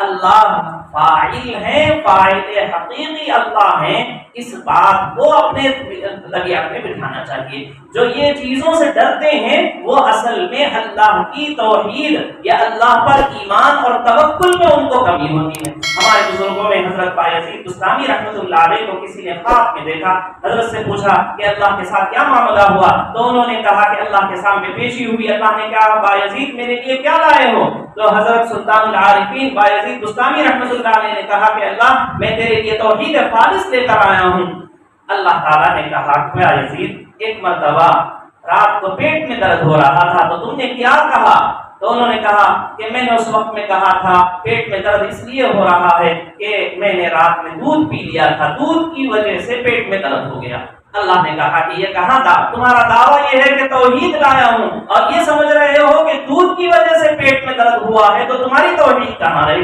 اللہ فاعل ہیں، فاعل حقیقی اللہ ہیں، اس بات کو اپنے طبیعت میں بٹھانا چاہیے۔ جو یہ چیزوں سے ڈرتے ہیں وہ اصل میں اللہ کی توحید یا اللہ پر ایمان اور توکل میں ان کو کمی ہوتی ہے۔ ہمارے بزرگوں میں حضرت بایزید بستامی رحمۃ اللہ علیہ کو کسی نے خواب میں دیکھا، حضرت سے پوچھا کہ اللہ کے ساتھ کیا معاملہ ہوا؟ تو انہوں نے کہا کہ اللہ کے سامنے پیشی ہوئی، اللہ نے کہا بایزید میرے لیے کیا لائے ہو؟ تو حضرت سلطان العارفین بایزید بستامی رحمۃ اللہ علیہ نے کہا کہ اللہ میں تیرے لیے توحید خالص لے کر آیا ہوں۔ اللہ تعالیٰ نے کہا کہ بایزید ایک مرتبہ رات کو پیٹ میں درد ہو رہا تھا تو تم نے کیا کہا؟ تو انہوں نے کہا کہ میں نے اس وقت میں کہا تھا پیٹ میں درد اس لیے ہو رہا ہے کہ میں نے رات میں دودھ پی لیا تھا، دودھ کی وجہ سے پیٹ میں درد ہو گیا۔ اللہ نے کہا کہ یہ کہاں تمہارا دعویٰ یہ ہے کہ توحید لایا ہوں اور یہ سمجھ رہے ہو کہ دودھ کی وجہ سے پیٹ میں درد ہوا ہے، تو تمہاری توحید کہاں رہی؟